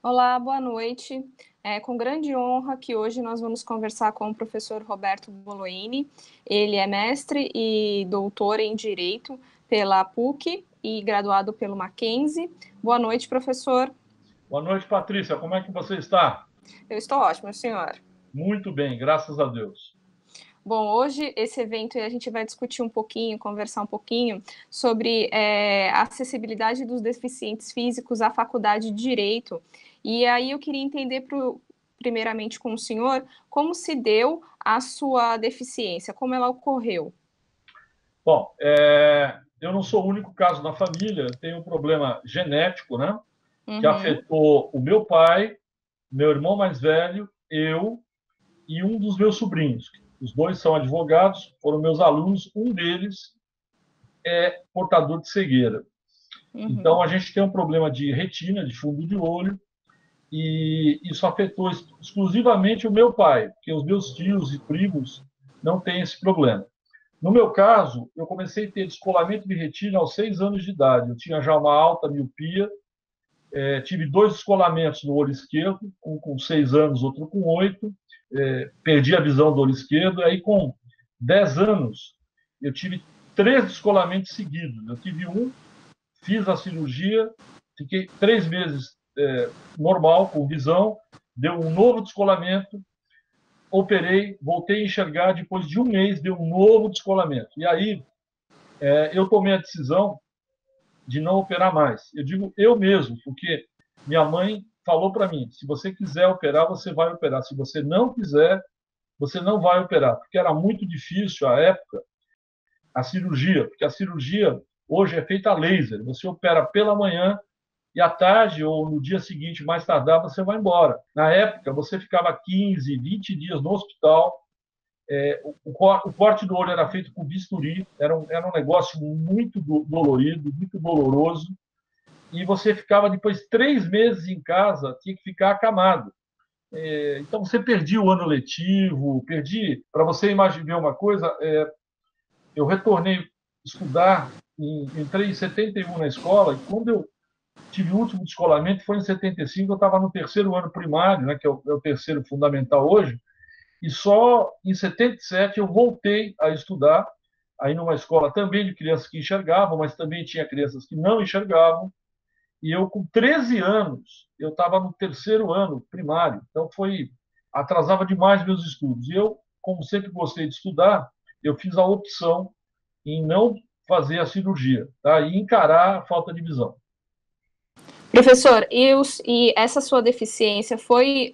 Olá, boa noite. É com grande honra que hoje nós vamos conversar com o professor Roberto Boloini. Ele é mestre e doutor em Direito pela PUC e graduado pelo Mackenzie. Boa noite, professor. Boa noite, Patrícia. Como é que você está? Eu estou ótimo, senhor. Muito bem, graças a Deus. Bom, hoje esse evento a gente vai discutir um pouquinho, conversar um pouquinho sobre a acessibilidade dos deficientes físicos à faculdade de Direito. E aí eu queria entender primeiramente com o senhor como se deu a sua deficiência, como ela ocorreu. Bom, eu não sou o único caso na família, tenho um problema genético, né? Que Uhum, afetou o meu pai, meu irmão mais velho, eu e um dos meus sobrinhos. Os dois são advogados, foram meus alunos, um deles é portador de cegueira. uhum, Então, a gente tem um problema de retina, de fundo de olho, e isso afetou exclusivamente o meu pai, porque os meus tios e primos não têm esse problema. No meu caso, eu comecei a ter descolamento de retina aos 6 anos de idade. Eu tinha já uma alta miopia, tive dois descolamentos no olho esquerdo, um com 6 anos, outro com 8. Perdi a visão do olho esquerdo. Aí, com 10 anos, eu tive três descolamentos seguidos. Eu tive um, fiz a cirurgia, fiquei 3 meses normal, com visão, deu um novo descolamento, operei, voltei a enxergar, depois de um mês deu um novo descolamento. E aí eu tomei a decisão de não operar mais. Eu digo eu mesmo, porque minha mãe falou para mim: se você quiser operar, você vai operar. Se você não quiser, você não vai operar. Porque era muito difícil à época a cirurgia, porque a cirurgia hoje é feita a laser. Você opera pela manhã e à tarde ou no dia seguinte, mais tardar, você vai embora. Na época, você ficava 15, 20 dias no hospital. O corte do olho era feito com bisturi, era um negócio muito dolorido, muito doloroso, e você ficava depois 3 meses em casa, tinha que ficar acamado. Então você perdia o ano letivo, perdi. Para você imaginar uma coisa, eu retornei estudar, entrei em 71 na escola, e quando eu tive o último descolamento foi em 75, eu estava no terceiro ano primário, né, que é o terceiro fundamental hoje, e só em 77 eu voltei a estudar, aí numa escola também de crianças que enxergavam, mas também tinha crianças que não enxergavam. E eu, com 13 anos, eu estava no terceiro ano primário. Então, atrasava demais meus estudos. E eu, como sempre gostei de estudar, eu fiz a opção em não fazer a cirurgia, tá? E encarar a falta de visão. professor, e essa sua deficiência foi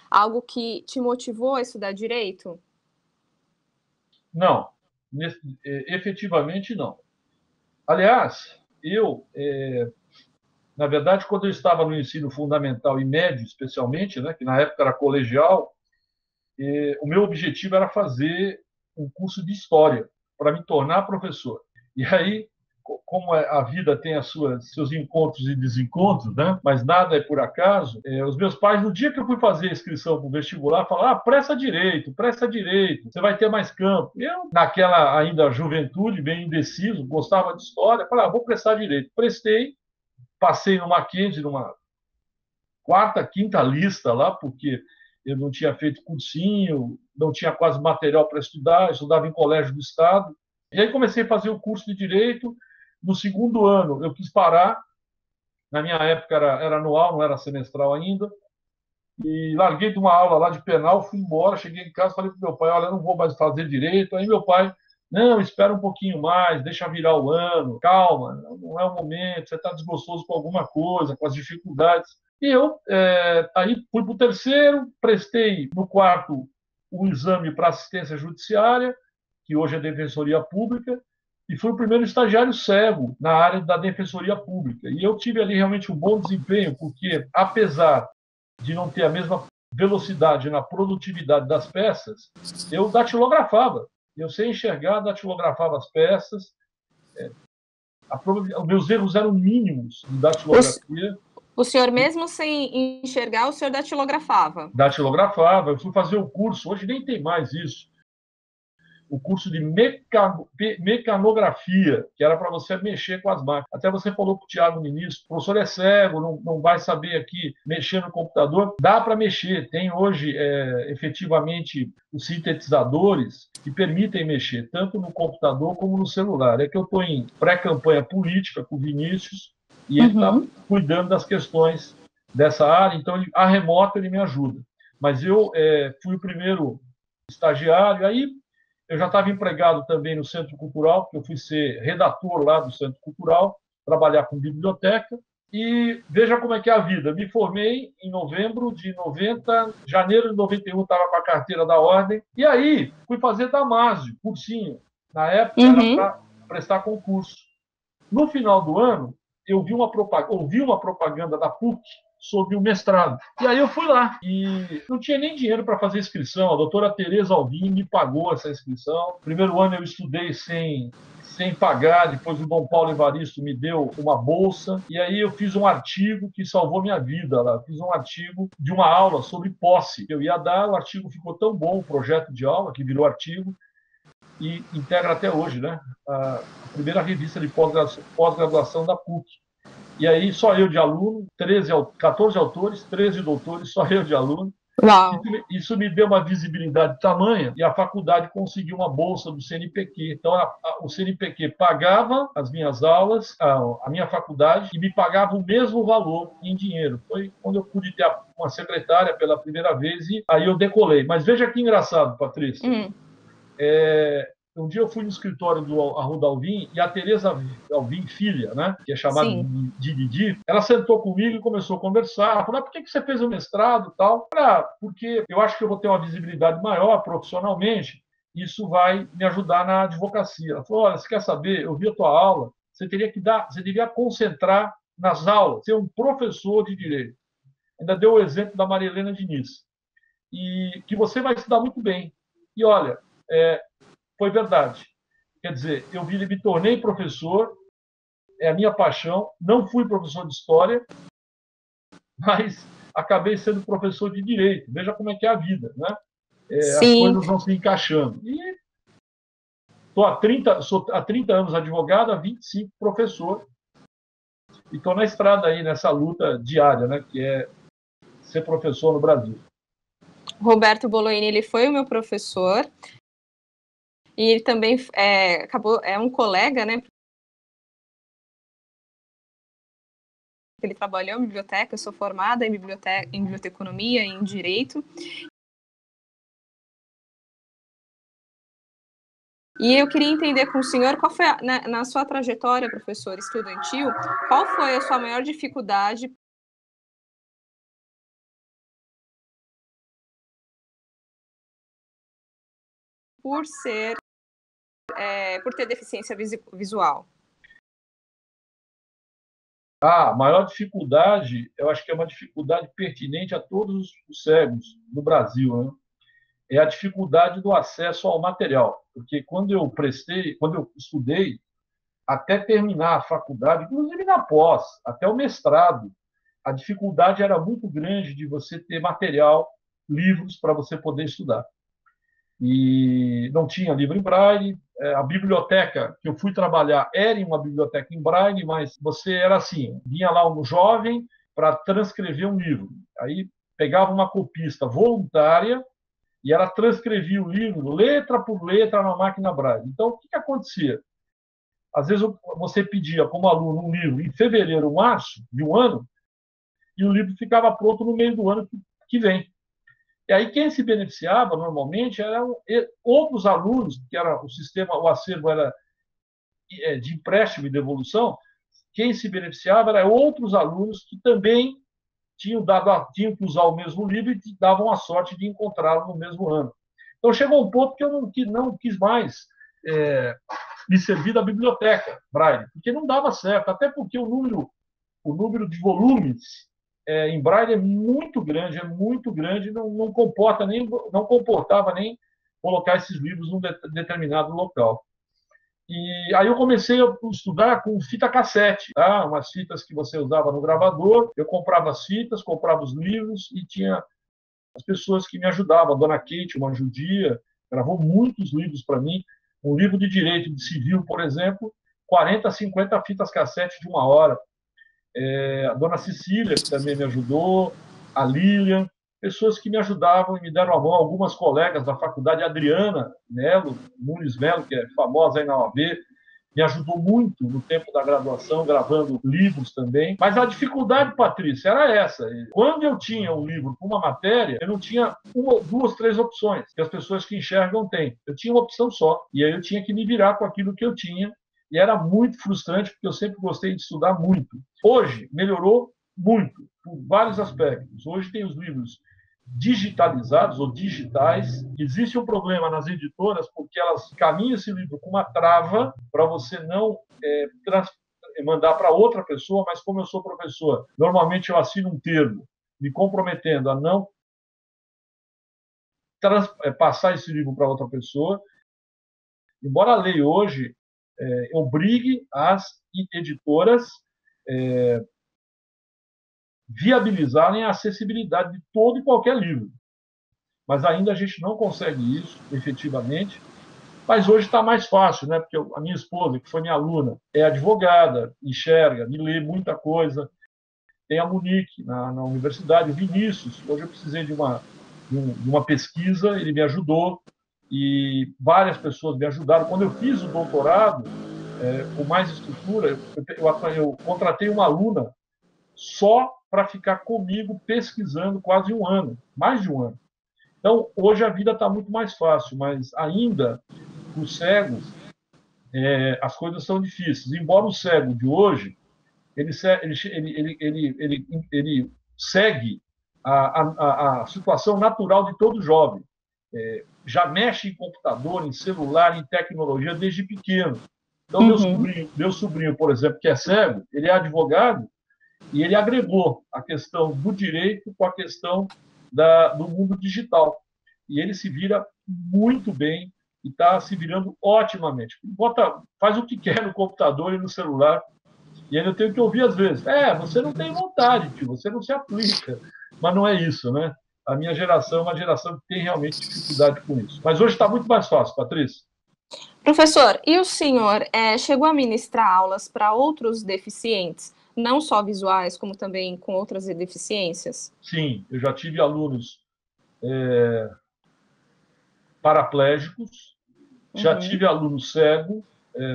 algo que te motivou a estudar direito? Não, efetivamente não. Aliás, na verdade, quando eu estava no ensino fundamental e médio, especialmente, né, que na época era colegial, o meu objetivo era fazer um curso de história para me tornar professor. E aí, como a vida tem seus encontros e desencontros, né? Mas nada é por acaso, os meus pais, no dia que eu fui fazer a inscrição para o vestibular, falaram: presta direito, você vai ter mais campo. Eu, naquela ainda juventude, bem indeciso, gostava de história, falei: vou prestar direito. Prestei, passei no Mackenzie, numa quarta, quinta lista lá, porque eu não tinha feito cursinho, não tinha quase material para estudar, eu estudava em colégio do Estado. E aí comecei a fazer o curso de Direito. No segundo ano, eu quis parar. Na minha época era anual, não era semestral ainda. E larguei de uma aula lá de penal, fui embora, cheguei em casa, falei para meu pai: olha, eu não vou mais fazer direito. Aí meu pai: não, espera um pouquinho mais, deixa virar o ano, calma, não é o momento, você está desgostoso com alguma coisa, com as dificuldades. E eu aí fui para o terceiro, prestei no quarto o exame para assistência judiciária, que hoje é Defensoria Pública, e fui o primeiro estagiário cego na área da Defensoria Pública. E eu tive ali realmente um bom desempenho, porque, apesar de não ter a mesma velocidade na produtividade das peças, eu datilografava. Eu sei enxergar, datilografava as peças. Os meus erros eram mínimos de O, datilografia. o senhor, mesmo sem enxergar, o senhor datilografava? Datilografava. Eu fui fazer o curso, hoje nem tem mais isso. o curso de mecanografia, que era para você mexer com as máquinas. Até você falou para o Tiago no início, o professor é cego, não vai saber aqui mexer no computador. Dá para mexer. Tem hoje, efetivamente, os sintetizadores que permitem mexer, tanto no computador como no celular. É que eu estou em pré-campanha política com o Vinícius, e ele está cuidando das questões dessa área, então, a remoto, ele me ajuda. Mas eu fui o primeiro estagiário, aí eu já estava empregado também no Centro Cultural, porque eu fui ser redator lá do Centro Cultural, trabalhar com biblioteca, e veja como é que é a vida. Me formei em novembro de 90, janeiro de 91 estava com a carteira da ordem, e aí fui fazer Damásio, cursinho. Na época era para prestar concurso. No final do ano, eu ouvi uma propaganda da PUC sobre o mestrado. E aí eu fui lá. E não tinha nem dinheiro para fazer inscrição. A doutora Tereza Alvim me pagou essa inscrição. Primeiro ano eu estudei sem pagar, depois o Dom Paulo Evaristo me deu uma bolsa, e aí eu fiz um artigo que salvou minha vida lá. Fiz um artigo de uma aula sobre posse que eu ia dar, o artigo ficou tão bom, o projeto de aula, que virou artigo, e integra até hoje, né? A primeira revista de pós-graduação da PUC. E aí só eu de aluno, 14 autores, 13 doutores, só eu de aluno. Uau. Isso me deu uma visibilidade tamanha, e a faculdade conseguiu uma bolsa do CNPq. Então, o CNPq pagava as minhas aulas, a minha faculdade, e me pagava o mesmo valor em dinheiro. Foi quando eu pude ter uma secretária pela primeira vez, e aí eu decolei. Mas veja que engraçado, Patrícia. Um dia eu fui no escritório do Arruda Alvim, e a Tereza Alvim, filha, né, que é chamada de Didi, ela sentou comigo e começou a conversar. Ela falou: por que você fez o mestrado e tal? Porque eu acho que eu vou ter uma visibilidade maior profissionalmente, isso vai me ajudar na advocacia. Ela falou: olha, você quer saber? Eu vi a tua aula, você devia concentrar nas aulas, ser um professor de direito. Ainda deu o exemplo da Maria Helena Diniz. E que você vai se dar muito bem. E olha, foi verdade. Quer dizer, eu me tornei professor, é a minha paixão. Não fui professor de história, mas acabei sendo professor de direito. Veja como é que é a vida, né? As coisas vão se encaixando. E sou há 30 anos advogado, há 25 professor. E estou na estrada aí, nessa luta diária, né? Que é ser professor no Brasil. Roberto Boloini, ele foi o meu professor. E ele também é um colega, né? Ele trabalhou em biblioteca, eu sou formada em biblioteconomia e em direito. E eu queria entender com o senhor qual foi, na sua trajetória, professor estudantil, qual foi a sua maior dificuldade por ter deficiência visual? A maior dificuldade, eu acho que é uma dificuldade pertinente a todos os cegos no Brasil, né? É a dificuldade do acesso ao material. Porque quando eu estudei, até terminar a faculdade, inclusive na pós, até o mestrado, a dificuldade era muito grande de você ter material, livros para você poder estudar. E não tinha livro em braille. A biblioteca que eu fui trabalhar era uma biblioteca em braille, mas você era assim, vinha lá um jovem para transcrever um livro. Aí pegava uma copista voluntária e ela transcrevia o livro letra por letra na máquina braille. Então, o que acontecia? Às vezes você pedia como aluno um livro em fevereiro, março de um ano, e o livro ficava pronto no meio do ano que vem. E aí quem se beneficiava normalmente eram outros alunos, que era o acervo era de empréstimo e devolução. Quem se beneficiava eram outros alunos que também tinham que usar o mesmo livro e davam a sorte de encontrá-lo no mesmo ano. Então chegou um ponto que eu não quis mais me servir da biblioteca Braille, porque não dava certo, até porque o número de volumes em Braille é muito grande, não comportava nem colocar esses livros num determinado local. E aí eu comecei a estudar com fita cassete, tá? Umas fitas que você usava no gravador. Eu comprava as fitas, comprava os livros, e tinha as pessoas que me ajudavam, a dona Kate, uma judia, gravou muitos livros para mim. Um livro de direito de civil, por exemplo, 40, 50 fitas cassete de 1 hora. A dona Cecília, que também me ajudou, a Lilian, pessoas que me ajudavam e me deram a mão, algumas colegas da faculdade, a Adriana Melo, Nunes Melo, que é famosa aí na OAB, me ajudou muito no tempo da graduação, gravando livros também. Mas a dificuldade, Patrícia, era essa. Quando eu tinha um livro com uma matéria, eu não tinha uma, duas, três opções, que as pessoas que enxergam têm. Eu tinha uma opção só. E aí eu tinha que me virar com aquilo que eu tinha. E era muito frustrante, porque eu sempre gostei de estudar muito. Hoje, melhorou muito, por vários aspectos. Hoje tem os livros digitalizados ou digitais. Existe um problema nas editoras porque elas caminham esse livro com uma trava para você não mandar para outra pessoa, mas como eu sou professor, normalmente eu assino um termo me comprometendo a não passar esse livro para outra pessoa, embora a lei hoje obrigue as editoras viabilizarem a acessibilidade de todo e qualquer livro. Mas ainda a gente não consegue isso efetivamente. Mas hoje está mais fácil, né? Porque a minha esposa, que foi minha aluna, é advogada, enxerga, me lê muita coisa. Tem a Monique na universidade, o Vinícius. Hoje eu precisei de uma pesquisa, ele me ajudou e várias pessoas me ajudaram. Quando eu fiz o doutorado, com mais estrutura, eu contratei uma aluna só para ficar comigo pesquisando quase um ano, mais de um ano. Então, hoje a vida está muito mais fácil, mas ainda o cego, as coisas são difíceis. Embora o cego de hoje, ele segue a situação natural de todo jovem. Já mexe em computador, em celular, em tecnologia desde pequeno. Então, meu sobrinho, por exemplo, que é cego, ele é advogado e ele agregou a questão do direito com a questão do mundo digital. E ele se vira muito bem e está se virando otimamente. Faz o que quer no computador e no celular. E ainda eu tenho que ouvir às vezes: você não tem vontade, tio, você não se aplica. Mas não é isso, né? A minha geração é uma geração que tem realmente dificuldade com isso. Mas hoje está muito mais fácil, Patrícia. Professor, e o senhor chegou a ministrar aulas para outros deficientes, não só visuais, como também com outras deficiências? Sim, eu já tive alunos paraplégicos, já tive aluno cego,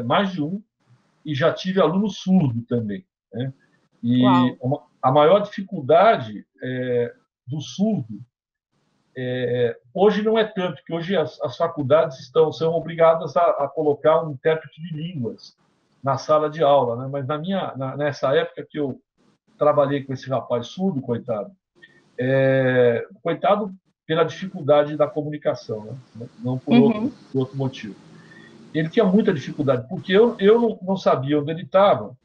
mais de um, e já tive aluno surdo também. Né? E a maior dificuldade do surdo hoje não é tanto, que hoje as faculdades são obrigadas a colocar um intérprete de línguas na sala de aula, né? Mas nessa época que eu trabalhei com esse rapaz surdo, coitado, coitado pela dificuldade da comunicação, né? Não por outro motivo. Ele tinha muita dificuldade, porque eu não sabia onde ele estava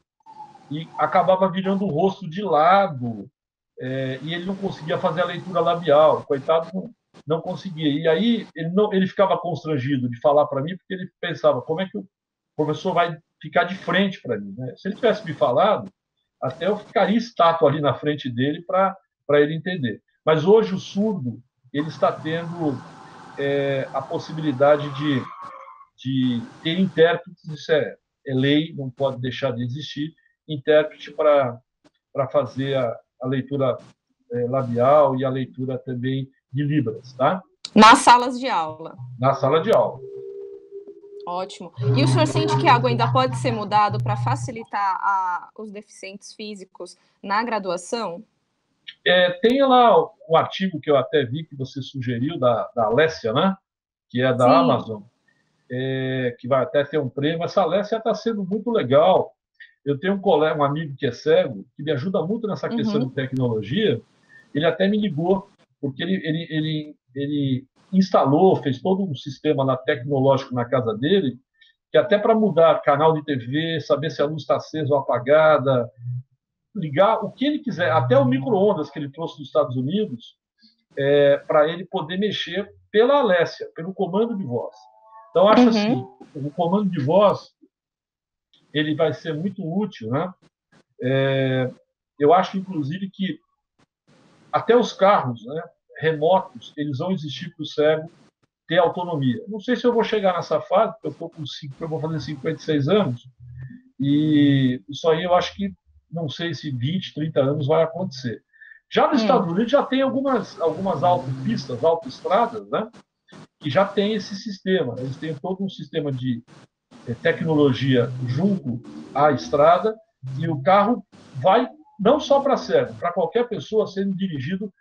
e acabava virando o rosto de lado, e ele não conseguia fazer a leitura labial. Coitado, não conseguia. E aí ele ficava constrangido de falar para mim, porque ele pensava: como é que o professor vai ficar de frente para mim? Né? Se ele tivesse me falado, até eu ficaria estátua ali na frente dele para ele entender. Mas hoje o surdo ele está tendo a possibilidade de ter intérpretes, isso é lei, não pode deixar de existir, intérprete para fazer a leitura labial e a leitura também de Libras, tá? Nas salas de aula. Na sala de aula. Ótimo. E o senhor sente que algo ainda pode ser mudado para facilitar os deficientes físicos na graduação? Tem lá um artigo que eu até vi que você sugeriu, da Alessia, né? Que é da Amazon, que vai até ter um prêmio. Essa Alessia está sendo muito legal. Eu tenho um amigo que é cego, que me ajuda muito nessa questão de tecnologia. Ele até me ligou, porque ele instalou, fez todo um sistema tecnológico na casa dele, que até para mudar canal de TV, saber se a luz está acesa ou apagada, ligar o que ele quiser, até o micro-ondas que ele trouxe dos Estados Unidos, para ele poder mexer pela Alessia, pelo comando de voz. Então, acho assim, o comando de voz ele vai ser muito útil, né? Eu acho, inclusive, que até os carros, né, remotos, eles vão existir para o cego, ter autonomia. Não sei se eu vou chegar nessa fase, porque eu vou fazer 56 anos, e isso aí eu acho que não sei se 20, 30 anos vai acontecer. Já nos Estados Unidos já tem algumas autopistas, autoestradas, né, que já tem esse sistema. Eles têm todo um sistema de tecnologia junto à estrada e o carro vai não só para cego, para qualquer pessoa sendo dirigido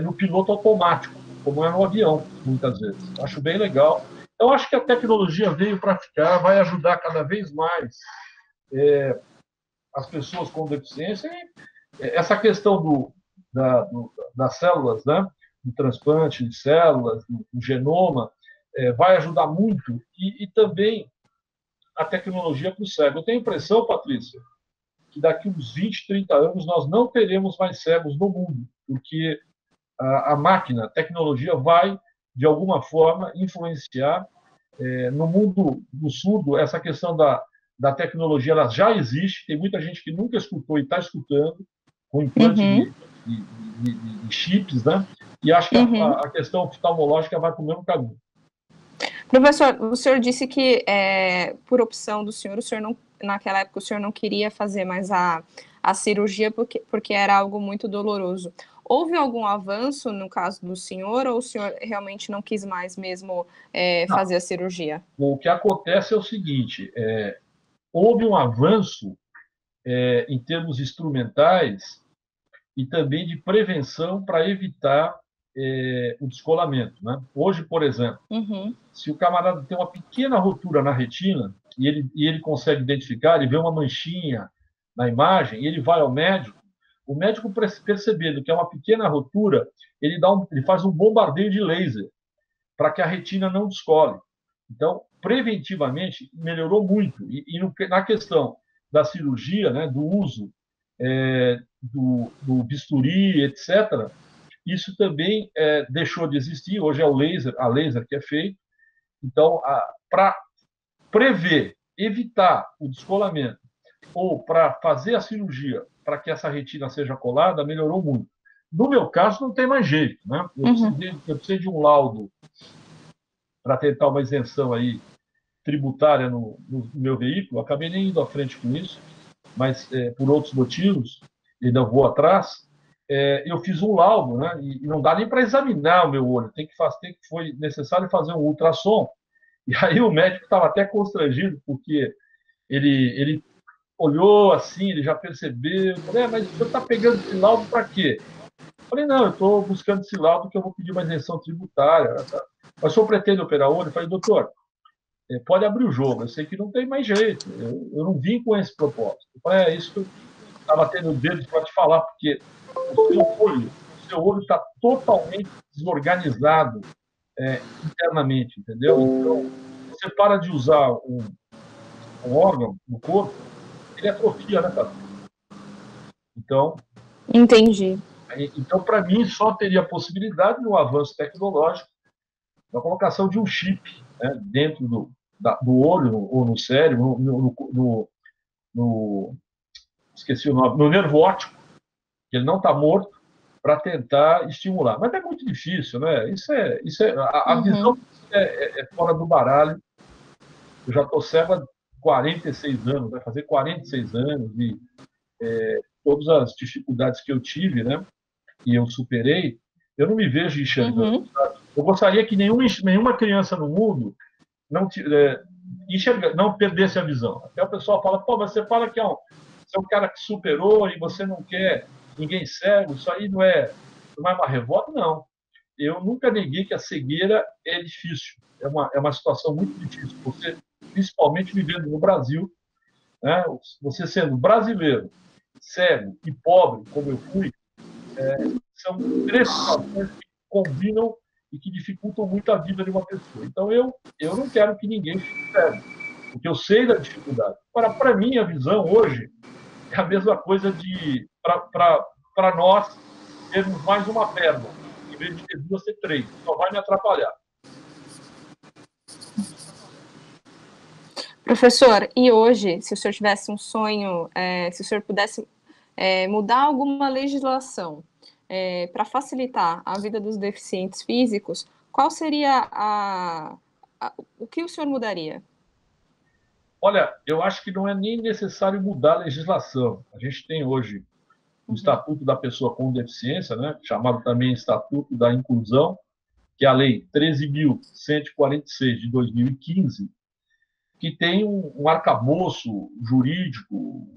no piloto automático, como é no avião, muitas vezes. Acho bem legal. Eu acho que a tecnologia veio para ficar, vai ajudar cada vez mais as pessoas com deficiência. E essa questão das células, né? Do transplante de células, do genoma, vai ajudar muito. E também a tecnologia para o cego. Eu tenho a impressão, Patrícia, que daqui uns 20, 30 anos nós não teremos mais cegos no mundo, porque a máquina, a tecnologia vai, de alguma forma, influenciar. No mundo do surdo, essa questão da tecnologia ela já existe, tem muita gente que nunca escutou e está escutando, com implante de chips, né? E acho que a questão oftalmológica vai para o mesmo caminho. Professor, o senhor disse que, por opção do senhor não, naquela época o senhor não queria fazer mais a cirurgia porque era algo muito doloroso. Houve algum avanço no caso do senhor ou o senhor realmente não quis mais mesmo fazer a cirurgia? O que acontece é o seguinte, houve um avanço em termos instrumentais e também de prevenção para evitar o descolamento, né? Hoje, por exemplo, se o camarada tem uma pequena rotura na retina e ele consegue identificar, ele vê uma manchinha na imagem, e ele vai ao médico, o médico percebendo que é uma pequena rotura, ele faz um bombardeio de laser para que a retina não descole. Então, preventivamente, melhorou muito. Na questão da cirurgia, né, do uso do bisturi, etc., isso também deixou de existir. Hoje é a laser que é feito. Então, para prever, evitar o descolamento ou para fazer a cirurgia para que essa retina seja colada, melhorou muito. No meu caso, não tem mais jeito, né? Eu precisei de um laudo para tentar uma isenção aí tributária no meu veículo. Acabei nem indo à frente com isso, mas por outros motivos, ainda vou atrás. Eu fiz um laudo, né? E não dá nem para examinar o meu olho. Foi necessário fazer um ultrassom. E aí o médico estava até constrangido, porque ele olhou assim, ele já percebeu. Eu falei, mas o senhor está pegando esse laudo para quê? Eu falei, não, eu estou buscando esse laudo que eu vou pedir uma isenção tributária. Tá? Mas o senhor pretende operar o olho? Eu falei, doutor, pode abrir o jogo, eu sei que não tem mais jeito, eu não vim com esse propósito. Eu falei, isso que eu estava tendo dedo para te falar, porque o seu olho está totalmente desorganizado internamente, entendeu? Então, você para de usar um órgão no corpo, ele atrofia, né, cara? Então, entendi. Então, para mim, só teria a possibilidade de um avanço tecnológico da colocação de um chip, né, dentro do olho ou no cérebro, esqueci o nome, no nervo óptico, que ele não está morto, para tentar estimular. Mas é muito difícil, né? A visão é fora do baralho. Eu já estou cego há 46 anos, vai fazer 46 anos, e todas as dificuldades que eu tive, né? E eu superei, eu não me vejo enxergando. Eu gostaria que nenhuma criança no mundo não perdesse a visão. Até o pessoal fala, pô, você fala que você é um cara que superou e você não quer ninguém cego, isso aí não é uma revolta? Não. Eu nunca neguei que a cegueira é difícil, é uma situação muito difícil. Você, principalmente vivendo no Brasil, né, você sendo brasileiro, cego e pobre, como eu fui, são três situações que combinam e que dificultam muito a vida de uma pessoa. Então, eu não quero que ninguém fique cego, porque eu sei da dificuldade. Para mim, a visão hoje é a mesma coisa para nós termos mais uma perna, em vez de ter duas, ter três. Só vai me atrapalhar. Professor, e hoje, se o senhor tivesse um sonho, se o senhor pudesse mudar alguma legislação para facilitar a vida dos deficientes físicos, qual seria o que o senhor mudaria? Olha, eu acho que não é nem necessário mudar a legislação. A gente tem hoje o Uhum, Estatuto da Pessoa com Deficiência, né, chamado também Estatuto da Inclusão, que é a Lei 13.146 de 2015, que tem um arcabouço jurídico,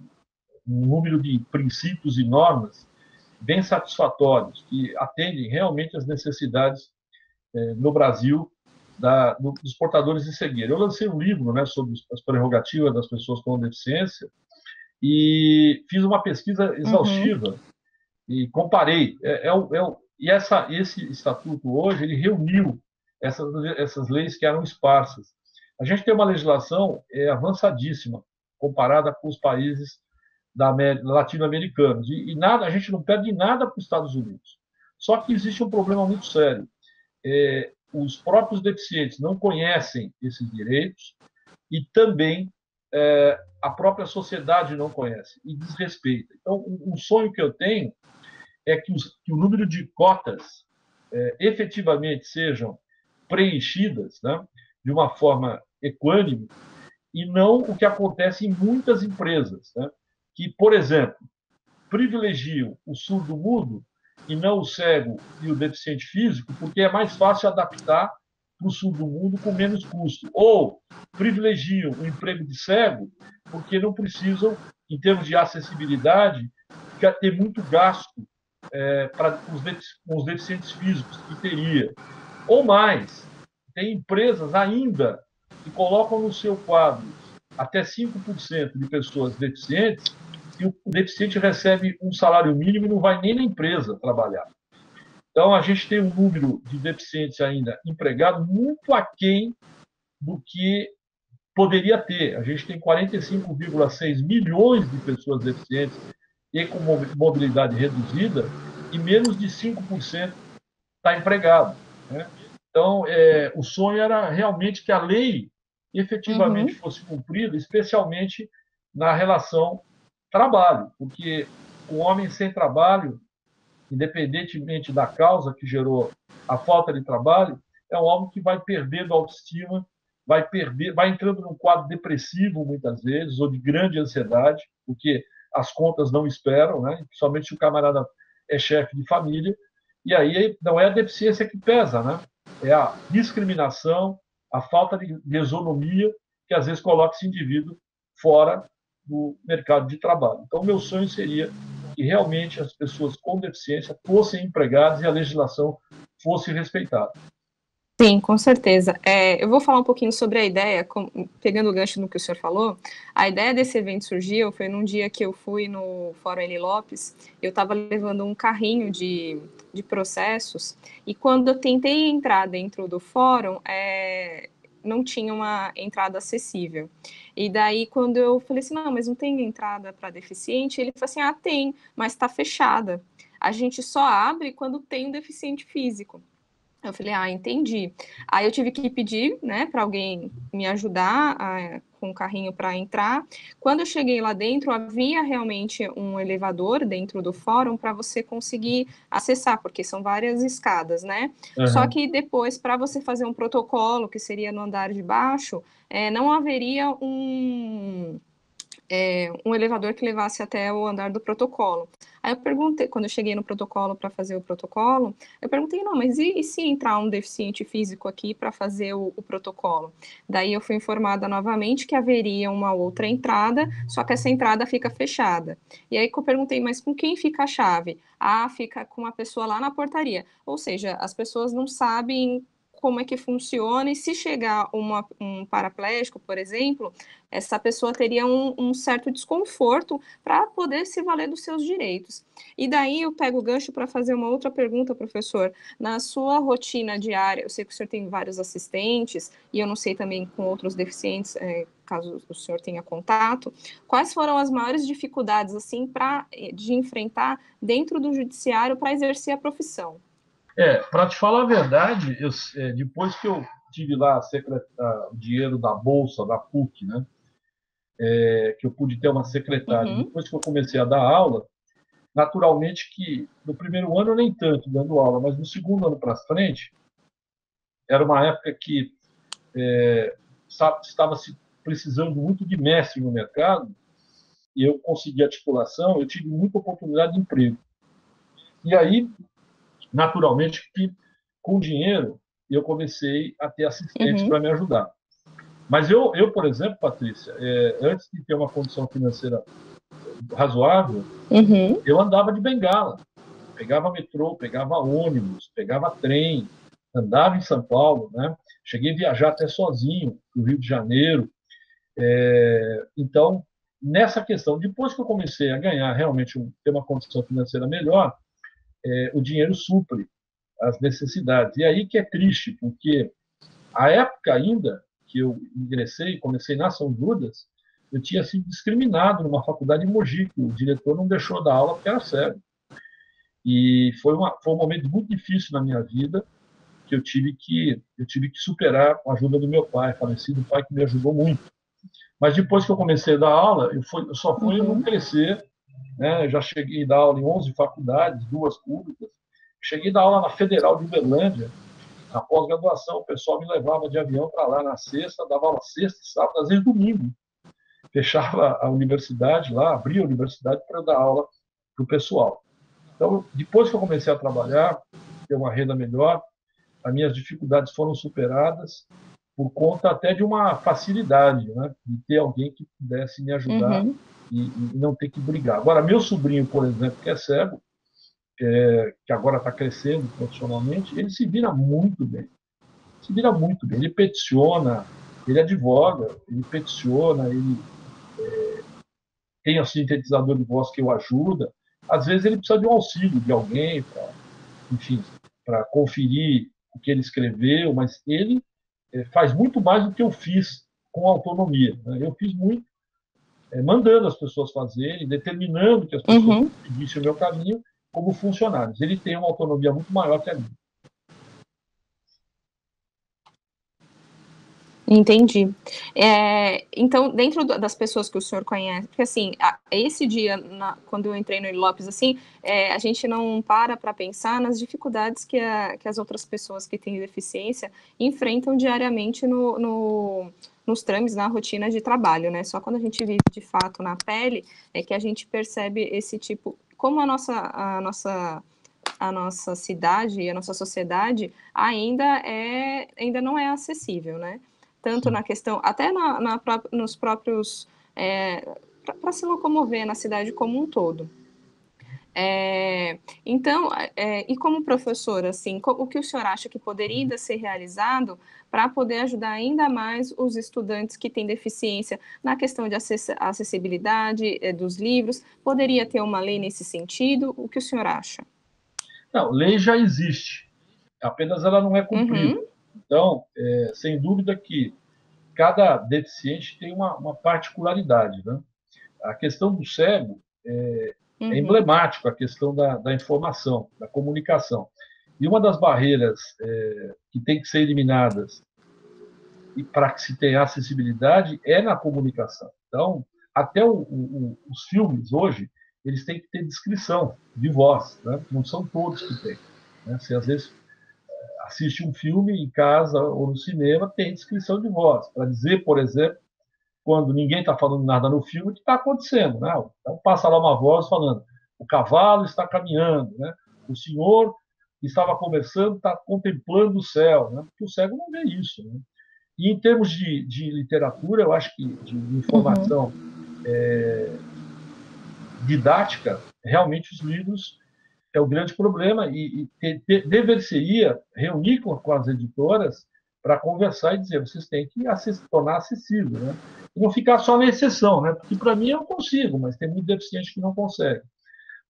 um número de princípios e normas bem satisfatórios, que atendem realmente às necessidades no Brasil dos portadores de cegueira. Eu lancei um livro, né, sobre as prerrogativas das pessoas com deficiência e fiz uma pesquisa uhum, exaustiva e comparei. Esse estatuto hoje ele reuniu essas leis que eram esparsas. A gente tem uma legislação avançadíssima comparada com os países latino-americanos e nada, a gente não perde nada para os Estados Unidos. Só que existe um problema muito sério. Os próprios deficientes não conhecem esses direitos e também a própria sociedade não conhece e desrespeita. Então, um sonho que eu tenho é que o número de cotas efetivamente sejam preenchidas, né, de uma forma equânime e não o que acontece em muitas empresas, né, que, por exemplo, privilegiam o surdo-mudo e não o cego e o deficiente físico, porque é mais fácil adaptar para o surdo-mudo com menos custo. Ou privilegiam o emprego de cego, porque não precisam, em termos de acessibilidade, ter muito gasto para os deficientes físicos que teria. Ou mais, tem empresas ainda que colocam no seu quadro até 5% de pessoas deficientes e o deficiente recebe um salário mínimo e não vai nem na empresa trabalhar. Então, a gente tem um número de deficientes ainda empregados muito aquém do que poderia ter. A gente tem 45,6 milhões de pessoas deficientes e com mobilidade reduzida e menos de 5% está empregado. Né? Então, o sonho era realmente que a lei efetivamente uhum. fosse cumprida, especialmente na relação trabalho, porque o homem sem trabalho, independentemente da causa que gerou a falta de trabalho, é um homem que vai perdendo a autoestima, vai entrando num quadro depressivo muitas vezes, ou de grande ansiedade, porque as contas não esperam, né? Principalmente se o camarada é chefe de família, e aí não é a deficiência que pesa, né? É a discriminação, a falta de isonomia que às vezes coloca esse indivíduo fora do mercado de trabalho. Então, o meu sonho seria que realmente as pessoas com deficiência fossem empregadas e a legislação fosse respeitada. Sim, com certeza. Eu vou falar um pouquinho sobre a ideia, pegando o gancho no que o senhor falou. A ideia desse evento surgiu, foi num dia que eu fui no Fórum Eli Lopes, eu estava levando um carrinho de processos, e quando eu tentei entrar dentro do fórum, não tinha uma entrada acessível. E daí, quando eu falei assim, não, mas não tem entrada para deficiente, ele falou assim, ah, tem, mas está fechada. A gente só abre quando tem um deficiente físico. Eu falei, ah, entendi. Aí eu tive que pedir, né, para alguém me ajudar com o carrinho para entrar. Quando eu cheguei lá dentro, havia realmente um elevador dentro do fórum para você conseguir acessar, porque são várias escadas, né? Só Uhum. que depois, para você fazer um protocolo, que seria no andar de baixo, não haveria um elevador que levasse até o andar do protocolo. Aí eu perguntei, quando eu cheguei no protocolo para fazer o protocolo, eu perguntei, não, mas e se entrar um deficiente físico aqui para fazer o protocolo? Daí eu fui informada novamente que haveria uma outra entrada, só que essa entrada fica fechada. E aí que eu perguntei, mas com quem fica a chave? Ah, fica com uma pessoa lá na portaria. Ou seja, as pessoas não sabem como é que funciona e se chegar um paraplégico, por exemplo, essa pessoa teria um certo desconforto para poder se valer dos seus direitos. E daí eu pego o gancho para fazer uma outra pergunta, professor. Na sua rotina diária, eu sei que o senhor tem vários assistentes, e eu não sei também com outros deficientes, caso o senhor tenha contato, quais foram as maiores dificuldades assim de enfrentar dentro do judiciário para exercer a profissão? Para te falar a verdade, depois que eu tive lá o dinheiro da bolsa da PUC, né, que eu pude ter uma secretária, Uhum, depois que eu comecei a dar aula, naturalmente que no primeiro ano nem tanto dando aula, mas no segundo ano para frente, era uma época que estava se precisando muito de mestre no mercado, e eu consegui a titulação, eu tive muita oportunidade de emprego. E aí, naturalmente, que com dinheiro, eu comecei a ter assistentes para me ajudar. Mas por exemplo, Patrícia, antes de ter uma condição financeira razoável, eu andava de bengala. Pegava metrô, pegava ônibus, pegava trem, andava em São Paulo, né? Cheguei a viajar até sozinho para o Rio de Janeiro. Então, nessa questão, depois que eu comecei a ganhar realmente, ter uma condição financeira melhor, o dinheiro supre as necessidades. E aí que é triste, porque a época ainda que eu ingressei, comecei na São Judas, eu tinha sido discriminado numa faculdade em Mogi, que o diretor não deixou dar aula porque era cego. E foi um momento muito difícil na minha vida, que eu tive que superar com a ajuda do meu pai, falecido pai, que me ajudou muito. Mas depois que eu comecei a dar aula, eu só fui não crescer, né? Eu já cheguei a dar aula em 11 faculdades, 2 públicas. Cheguei a dar aula na Federal de Uberlândia. Na pós-graduação, o pessoal me levava de avião para lá na sexta, dava aula sexta, sábado, às vezes domingo. Fechava a universidade lá, abria a universidade para dar aula para o pessoal. Então, depois que eu comecei a trabalhar, ter uma renda melhor, as minhas dificuldades foram superadas por conta até de uma facilidade, né? De ter alguém que pudesse me ajudar e não ter que brigar. Agora, meu sobrinho, por exemplo, que é cego, que agora está crescendo profissionalmente, ele se vira muito bem. Se vira muito bem. Ele peticiona, ele advoga, ele peticiona, ele tem o sintetizador de voz que o ajuda. Às vezes ele precisa de um auxílio de alguém para conferir o que ele escreveu, mas ele faz muito mais do que eu fiz com autonomia. Né? Eu fiz muito mandando as pessoas fazerem, determinando que as pessoas seguissem o meu caminho como funcionários. Ele tem uma autonomia muito maior que a minha. Entendi. Então, dentro das pessoas que o senhor conhece, porque assim, esse dia, quando eu entrei no Lopes, assim, a gente não para pensar nas dificuldades que as outras pessoas que têm deficiência enfrentam diariamente nos trâmites, na rotina de trabalho, né? Só quando a gente vive de fato na pele é que a gente percebe esse tipo, como a nossa cidade e a nossa sociedade ainda não é acessível, né? Tanto na questão, até nos próprios, para se locomover na cidade como um todo. Então, e como professor, assim, o que o senhor acha que poderia ainda ser realizado para poder ajudar ainda mais os estudantes que têm deficiência na questão de acessibilidade dos livros? Poderia ter uma lei nesse sentido? O que o senhor acha? Não, lei já existe, apenas ela não é cumprida. Então, sem dúvida que cada deficiente tem uma particularidade. Né? A questão do cego é emblemático, a questão da informação, da comunicação. E uma das barreiras que tem que ser eliminadas e para que se tenha acessibilidade é na comunicação. Então, até os filmes hoje, eles têm que ter descrição de voz, né? Não são todos que têm. Né? Você, às vezes, assiste um filme em casa ou no cinema, tem descrição de voz, para dizer, por exemplo, quando ninguém está falando nada no filme, o que está acontecendo. Né? Então, passa lá uma voz falando, o cavalo está caminhando, né? O senhor estava conversando, está contemplando o céu, né? Porque o cego não vê isso. Né? E em termos de literatura, eu acho que de informação didática, realmente os livros é o grande problema e deveria reunir com as editoras para conversar e dizer, vocês têm que tornar acessível, né? E não ficar só na exceção, né? Porque para mim eu consigo, mas tem muito deficiente que não consegue.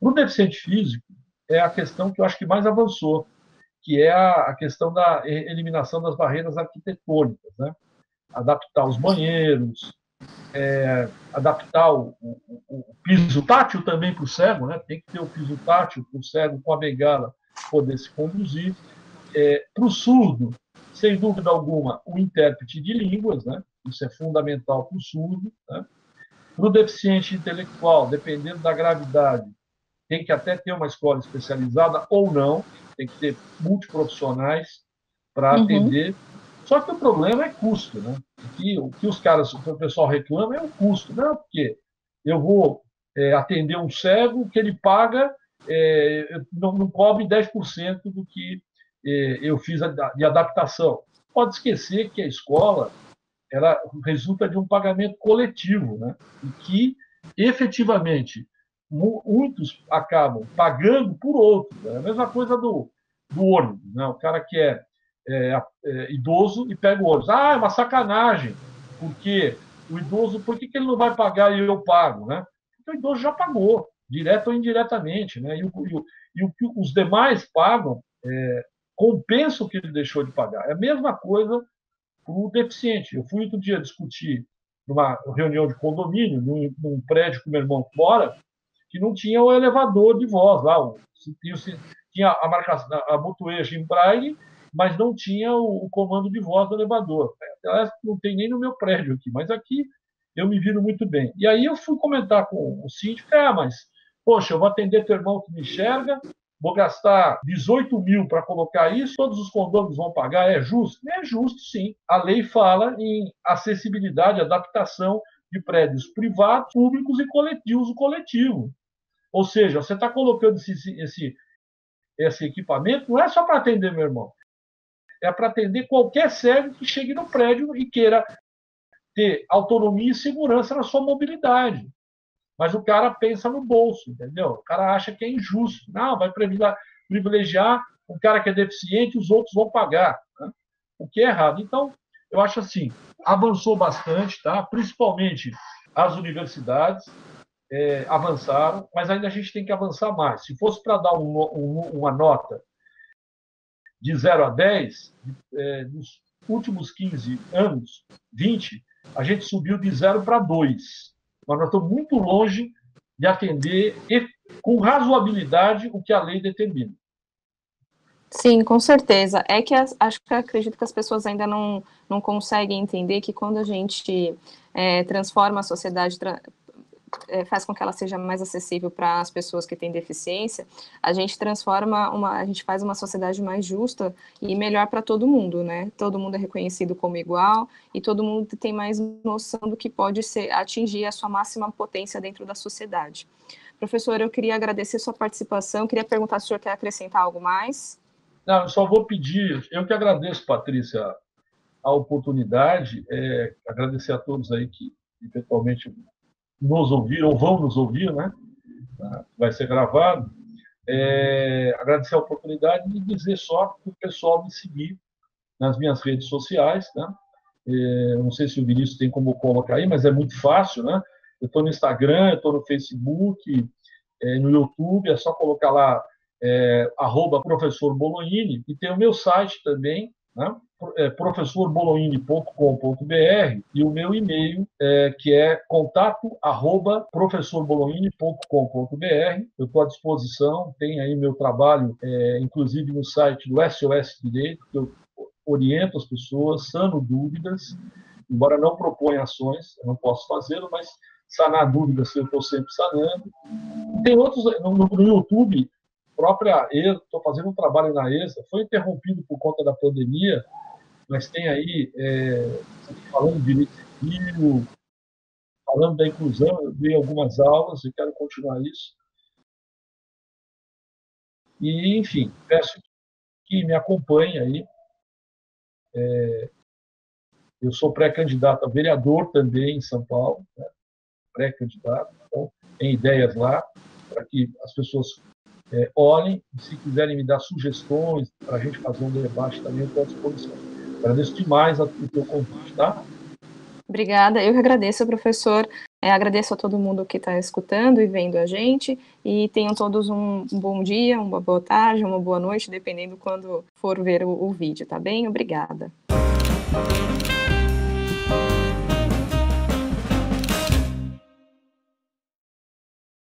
Para o deficiente físico, é a questão que eu acho que mais avançou, que é a questão da eliminação das barreiras arquitetônicas, né? Adaptar os banheiros, adaptar o piso tátil também para o cego, né? Tem que ter o piso tátil para o cego com a bengala poder se conduzir. Para o surdo, sem dúvida alguma, o intérprete de línguas, né? Isso é fundamental para o surdo. Né? Para o deficiente intelectual, dependendo da gravidade, tem que até ter uma escola especializada ou não, tem que ter multiprofissionais para atender. Só que o problema é custo, né? O que o pessoal reclama é o custo. Não, porque eu vou atender um cego que ele paga, não cobre 10% do que eu fiz de adaptação. Pode esquecer que a escola ela resulta de um pagamento coletivo, né? E que, efetivamente, muitos acabam pagando por outros. É a mesma coisa do ônibus, né? O cara que é idoso e pega o ônibus. Ah, é uma sacanagem, porque o idoso, por que ele não vai pagar e eu pago, né? Porque o idoso já pagou, direto ou indiretamente, né? E o que os demais pagam compensa o que ele deixou de pagar. É a mesma coisa para o deficiente. Eu fui outro dia discutir numa reunião de condomínio, num prédio que o meu irmão mora, que não tinha o elevador de voz lá. Tinha a marcação, a botoeja em braille, mas não tinha o comando de voz do elevador. Não tem nem no meu prédio aqui, mas aqui eu me viro muito bem. E aí eu fui comentar com o síndico, mas, poxa, eu vou atender teu irmão que me enxerga, vou gastar 18 mil para colocar isso, todos os condôminos vão pagar, é justo? É justo, sim. A lei fala em acessibilidade, adaptação de prédios privados, públicos e de uso coletivo. Ou seja, você está colocando esse equipamento, não é só para atender meu irmão, é para atender qualquer cego que chegue no prédio e queira ter autonomia e segurança na sua mobilidade. Mas o cara pensa no bolso, entendeu? O cara acha que é injusto. Não, vai privilegiar um cara que é deficiente, os outros vão pagar, né? O que é errado. Então, eu acho assim, avançou bastante, tá? Principalmente as universidades avançaram, mas ainda a gente tem que avançar mais. Se fosse para dar uma nota de 0 a 10, nos últimos 15 anos, 20, a gente subiu de 0 para 2. Mas nós estamos muito longe de atender com razoabilidade o que a lei determina. Sim, com certeza. Acredito que as pessoas ainda não conseguem entender que quando a gente transforma a sociedade, faz com que ela seja mais acessível para as pessoas que têm deficiência, a gente a gente faz uma sociedade mais justa e melhor para todo mundo, né? Todo mundo é reconhecido como igual e todo mundo tem mais noção do que pode atingir a sua máxima potência dentro da sociedade. Professor, eu queria agradecer sua participação, queria perguntar se o senhor quer acrescentar algo mais. Não, eu só vou pedir, eu que agradeço, Patrícia, a oportunidade, agradecer a todos aí que eventualmente nos ouvir, ou vão nos ouvir, né? Vai ser gravado. Agradecer a oportunidade e dizer só para o pessoal me seguir nas minhas redes sociais, né? Não sei se o Vinícius tem como colocar aí, mas é muito fácil, né? Eu estou no Instagram, eu estou no Facebook, no YouTube, é só colocar lá @professor Bolognini, e tem o meu site também, né? professorbolognini.com.br, e o meu e-mail que é contato@professorbolognini.com.br. Eu estou à disposição, tem aí meu trabalho, inclusive no site do SOS Direito, que eu oriento as pessoas, sano dúvidas, embora não proponha ações, eu não posso fazê-lo, mas sanar dúvidas eu estou sempre sanando. Tem outros no YouTube, própria ESA, estou fazendo um trabalho na ESA, foi interrompido por conta da pandemia, mas tem aí, falando de direito civil, falando da inclusão, eu dei algumas aulas e quero continuar isso. E, enfim, peço que me acompanhe aí. Eu sou pré-candidato a vereador também em São Paulo, né? Pré-candidato, então tem ideias lá para que as pessoas olhem, e se quiserem me dar sugestões para a gente fazer um debate também, eu estou à disposição. Agradeço demais o teu convite, tá? Obrigada, eu que agradeço, professor. Agradeço a todo mundo que está escutando e vendo a gente, e tenham todos um bom dia, uma boa tarde, uma boa noite, dependendo quando for ver o vídeo, tá bem? Obrigada.